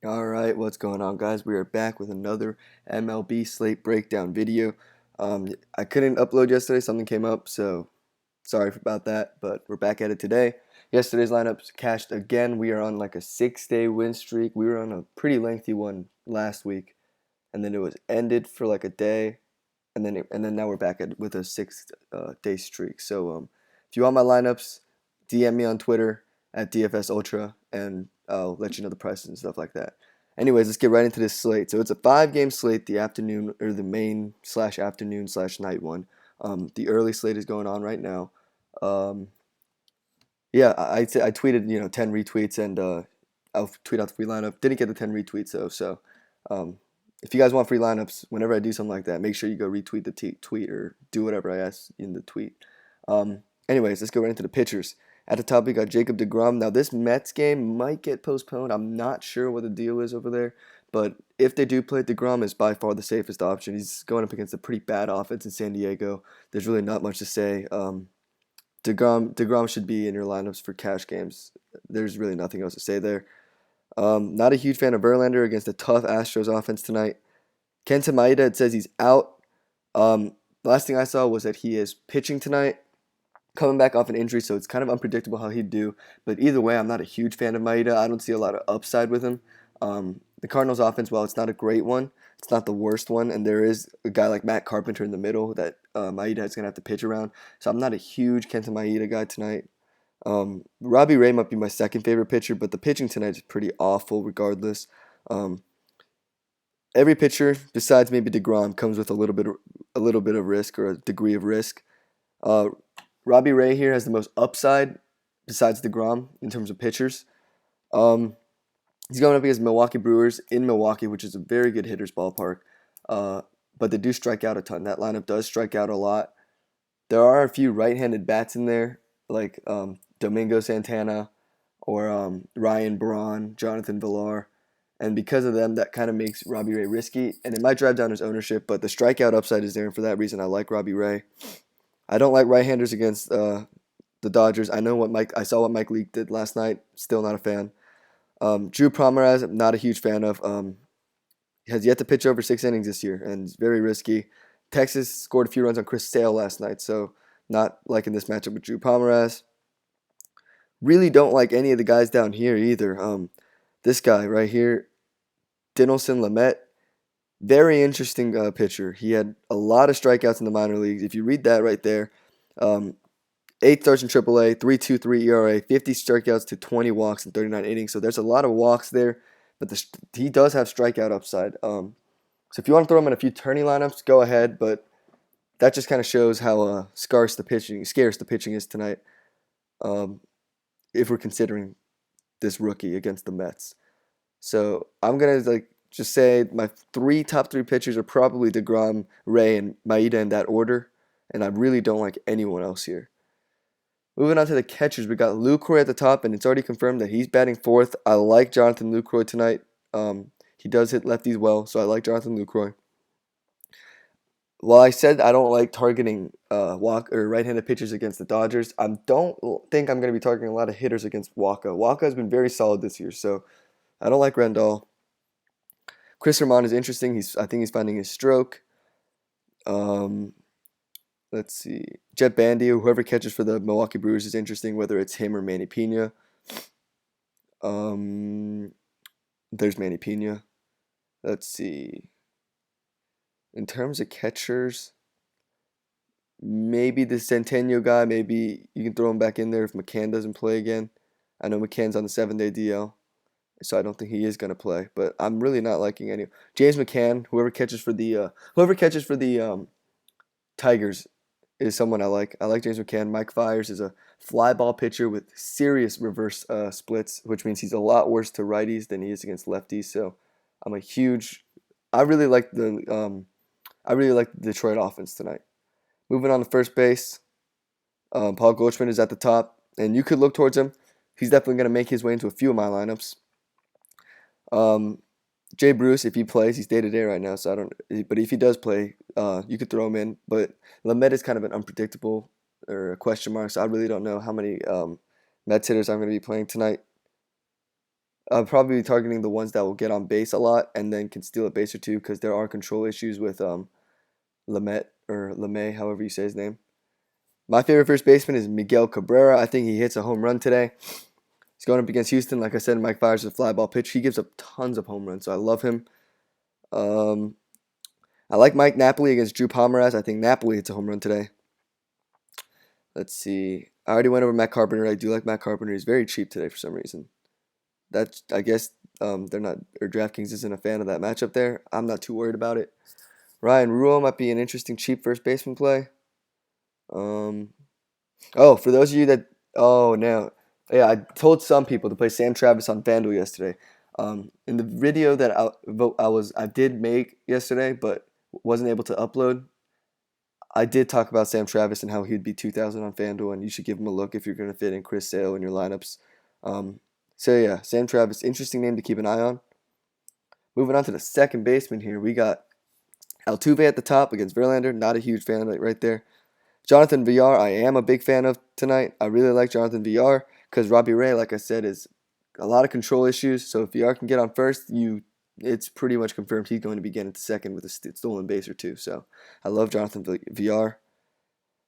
All right, what's going on, guys? We are back with another MLB slate breakdown video. I couldn't upload yesterday, something came up, so sorry about that, but we're back at it today. Yesterday's lineups cashed again. We are on like a 6-day win streak. We were on a pretty lengthy one last week, and then it was ended for like a day, and then now we're back with a 6 day streak. So if you want my lineups, DM me on Twitter at DFS Ultra, and I'll let you know the prices and stuff like that. Anyways, let's get right into this slate. So it's a 5 game slate, the afternoon or the main slash afternoon slash night one. The early slate is going on right now. Um, yeah, I tweeted 10 retweets and I'll tweet out the free lineup. Didn't get the 10 retweets though, so um, if you guys want free lineups, whenever I do something like that, make sure you go retweet the tweet or do whatever I ask in the tweet. Anyways, let's go right into the pitchers. At the top, we got Jacob DeGrom. Now, this Mets game might get postponed. I'm not sure what the deal is over there, but if they do play, DeGrom is by far the safest option. He's going up against a pretty bad offense in San Diego. There's really not much to say. DeGrom should be in your lineups for cash games. There's really nothing else to say there. Not a huge fan of Verlander against a tough Astros offense tonight. Kenta Maeda, it says he's out. The last thing I saw was that he is pitching tonight, coming back off an injury, so it's kind of unpredictable how he'd do. But either way, I'm not a huge fan of Maeda. I don't see a lot of upside with him. The Cardinals' offense, while it's not a great one, it's not the worst one, and there is a guy like Matt Carpenter in the middle that Maeda is going to have to pitch around. So I'm not a huge Kenta Maeda guy tonight. Robbie Ray might be my second favorite pitcher, but the pitching tonight is pretty awful regardless. Um, every pitcher besides maybe DeGrom comes with a little bit of risk or a degree of risk. Uh, Robbie Ray here has the most upside besides DeGrom in terms of pitchers. Um, he's going up against Milwaukee Brewers in Milwaukee, which is a very good hitter's ballpark. Uh, but they do strike out a ton. That lineup does strike out a lot. There are a few right-handed bats in there, like Domingo Santana or Ryan Braun, Jonathan Villar. And because of them, that kind of makes Robbie Ray risky. And it might drive down his ownership, but the strikeout upside is there. And for that reason, I like Robbie Ray. I don't like right-handers against the Dodgers. I saw what Mike Leake did last night. Still not a fan. Drew Pomeranz, I'm not a huge fan of. Has yet to pitch over 6 innings this year, and it's very risky. Texas scored a few runs on Chris Sale last night, so not liking this matchup with Drew Pomeranz. Really don't like any of the guys down here either. This guy right here, Dinelson Lamet, very interesting pitcher. He had a lot of strikeouts in the minor leagues. If you read that right there, um, 8 starts in AAA, 3.23 ERA, 50 strikeouts to 20 walks in 39 innings. So there's a lot of walks there, but he does have strikeout upside. So if you want to throw him in a few tourney lineups, go ahead. But that just kind of shows how scarce the pitching is tonight. Um, if we're considering this rookie against the Mets, so I'm gonna just say my top three pitchers are probably DeGrom, Ray, and Maeda in that order, and I really don't like anyone else here. Moving on to the catchers, we got Lucroy at the top, and it's already confirmed that he's batting fourth. I like Jonathan Lucroy tonight. He does hit lefties well, so I like Jonathan Lucroy. While I said I don't like targeting right-handed pitchers against the Dodgers, I don't think I'm going to be targeting a lot of hitters against Waka. Waka has been very solid this year, so I don't like Rendell. Chris Herman is interesting. I think he's finding his stroke. Um, let's see. Jet Bandy, whoever catches for the Milwaukee Brewers is interesting, whether it's him or Manny Pena. Um, there's Manny Pena. Let's see. In terms of catchers, maybe the Centennial guy, maybe you can throw him back in there if McCann doesn't play again. I know McCann's on the 7-day DL, so I don't think he is going to play. But I'm really not liking any. James McCann, whoever catches for the Tigers, is someone I like. I like James McCann. Mike Fiers is a fly ball pitcher with serious reverse splits, which means he's a lot worse to righties than he is against lefties. So I'm a huge. I really like the Detroit offense tonight. Moving on to first base, Paul Goldschmidt is at the top, and you could look towards him. He's definitely going to make his way into a few of my lineups. Um, Jay Bruce, if he plays, he's day to day right now, so I don't. But if he does play, you could throw him in. But Lamet is kind of an unpredictable or a question mark, so I really don't know how many Mets hitters I'm going to be playing tonight. I'll probably be targeting the ones that will get on base a lot and then can steal a base or two because there are control issues with Lamet or Lemay, however you say his name. My favorite first baseman is Miguel Cabrera. I think he hits a home run today. He's going up against Houston. Like I said, Mike Fiers is a fly ball pitcher. He gives up tons of home runs, so I love him. Um, I like Mike Napoli against Drew Pomeranz. I think Napoli hits a home run today. Let's see. I already went over Matt Carpenter. I do like Matt Carpenter. He's very cheap today for some reason. That's I guess they're not or DraftKings isn't a fan of that matchup there. I'm not too worried about it. Ryan Ruo might be an interesting cheap first baseman play. Um, oh, for those of you that no, yeah, I told some people to play Sam Travis on FanDuel yesterday. In the video that I did make yesterday, but wasn't able to upload. I did talk about Sam Travis and how he'd be 2,000 on FanDuel, and you should give him a look if you're going to fit in Chris Sale in your lineups. Um, so yeah, Sam Travis, interesting name to keep an eye on. Moving on to the second baseman here, we got Altuve at the top against Verlander. Not a huge fan of it right there. Jonathan Villar, I am a big fan of tonight. I really like Jonathan Villar because Robbie Ray, like I said, is a lot of control issues. So if Villar can get on first, it's pretty much confirmed he's going to be getting to second with a stolen base or two. So I love Jonathan Villar.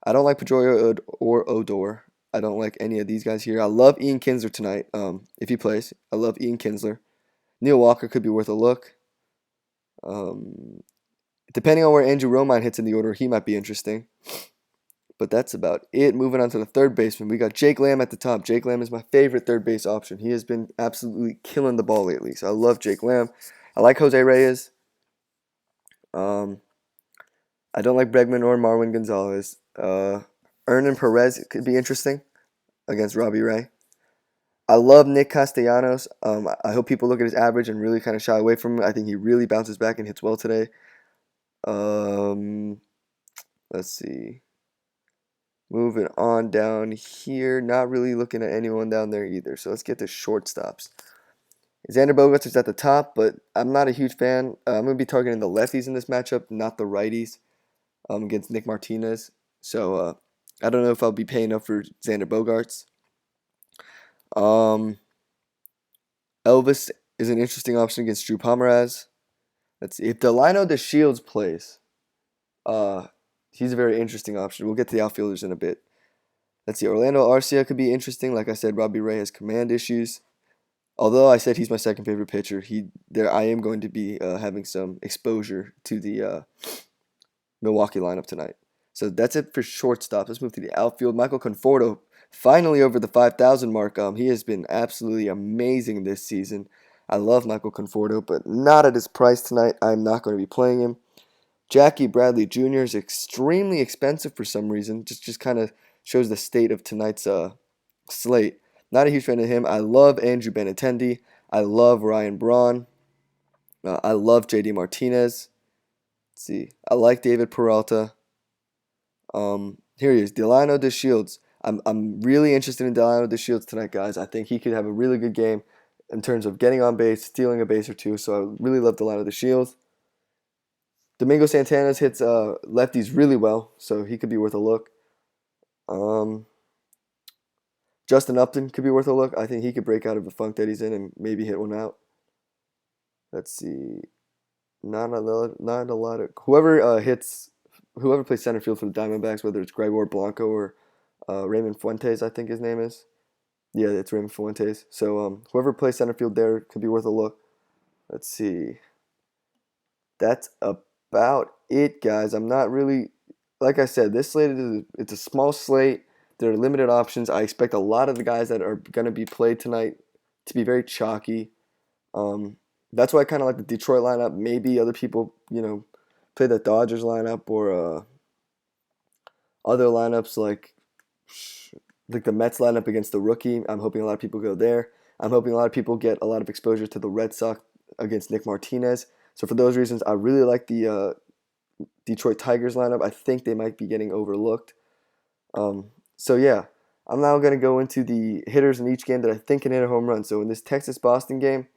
I don't like Pedroia or Odor. I don't like any of these guys here. I love Ian Kinsler tonight. If he plays, I love Ian Kinsler. Neil Walker could be worth a look. Depending on where Andrew Romine hits in the order, he might be interesting. But that's about it. Moving on to the third baseman, we got Jake Lamb at the top. Jake Lamb is my favorite third base option. He has been absolutely killing the ball lately, so I love Jake Lamb. I like Jose Reyes. I don't like Bregman or Marwin Gonzalez. Hernan Perez could be interesting against Robbie Ray. I love Nick Castellanos. I hope people look at his average and really kind of shy away from him. I think he really bounces back and hits well today. Let's see. Moving on down here, not really looking at anyone down there either. So let's get to shortstops. Xander Bogaerts is at the top, but I'm not a huge fan. I'm going to be targeting the lefties in this matchup, not the righties, against Nick Martinez. So I don't know if I'll be paying up for Xander Bogaerts. Elvis is an interesting option against Drew Pomeranz. Let's see. If Delino DeShields plays, he's a very interesting option. We'll get to the outfielders in a bit. Let's see. Orlando Arcia could be interesting. Like I said, Robbie Ray has command issues. Although I said he's my second favorite pitcher, I am going to be having some exposure to the Milwaukee lineup tonight. So that's it for shortstop. Let's move to the outfield. Michael Conforto finally over the 5,000 mark. He has been absolutely amazing this season. I love Michael Conforto, but not at his price tonight. I'm not going to be playing him. Jackie Bradley Jr. is extremely expensive for some reason. Just kind of shows the state of tonight's slate. Not a huge fan of him. I love Andrew Benintendi. I love Ryan Braun. I love JD Martinez. Let's see. I like David Peralta. Here he is, Delino DeShields. I'm really interested in Delino DeShields tonight, guys. I think he could have a really good game in terms of getting on base, stealing a base or two. So I really love Delino DeShields. Domingo Santana hits lefties really well, so he could be worth a look. Justin Upton could be worth a look. I think he could break out of the funk that he's in and maybe hit one out. Let's see. Not a lot of whoever plays center field for the Diamondbacks, whether it's Gregor Blanco or Raymond Fuentes, I think his name is. Yeah, it's Raymond Fuentes. So whoever plays center field there could be worth a look. Let's see. That's about it, guys. I'm not really, like I said, this slate it's a small slate. There are limited options. I expect a lot of the guys that are going to be played tonight to be very chalky. That's why I kind of like the Detroit lineup. Maybe other people, play the Dodgers lineup or other lineups like the Mets lineup against the rookie. I'm hoping a lot of people go there. I'm hoping a lot of people get a lot of exposure to the Red Sox against Nick Martinez. So for those reasons, I really like the Detroit Tigers lineup. I think they might be getting overlooked. So yeah, I'm now going to go into the hitters in each game that I think can hit a home run. So in this Texas-Boston game,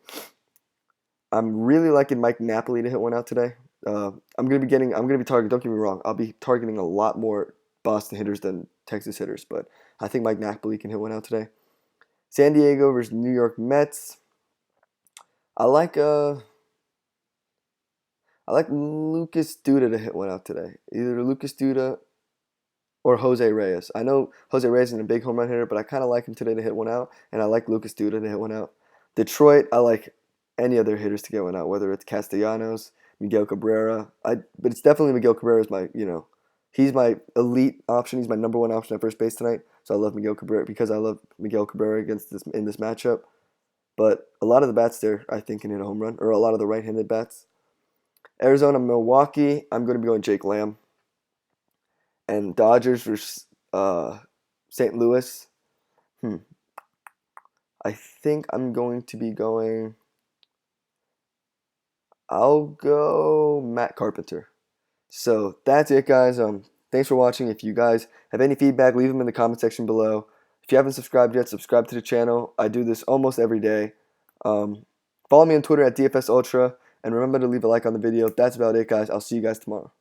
I'm really liking Mike Napoli to hit one out today. I'm going to be targeting, don't get me wrong, I'll be targeting a lot more Boston hitters than Texas hitters, but I think Mike Napoli can hit one out today. San Diego versus New York Mets. I like I like Lucas Duda to hit one out today. Either Lucas Duda or Jose Reyes. I know Jose Reyes isn't a big home run hitter, but I kind of like him today to hit one out, and I like Lucas Duda to hit one out. Detroit, I like any other hitters to get one out, whether it's Castellanos, Miguel Cabrera. But it's definitely Miguel Cabrera is my, he's my elite option. He's my number one option at first base tonight. So I love Miguel Cabrera because I love Miguel Cabrera against this in this matchup. But a lot of the bats there, I think, can hit a home run, or a lot of the right-handed bats. Arizona, Milwaukee, I'm going to be going Jake Lamb. And Dodgers versus St. Louis. Hmm. I think I'm going to be going. I'll go Matt Carpenter. So that's it, guys. Thanks for watching. If you guys have any feedback, leave them in the comment section below. If you haven't subscribed yet, subscribe to the channel. I do this almost every day. Follow me on Twitter at DFS Ultra, and remember to leave a like on the video. That's about it, guys. I'll see you guys tomorrow.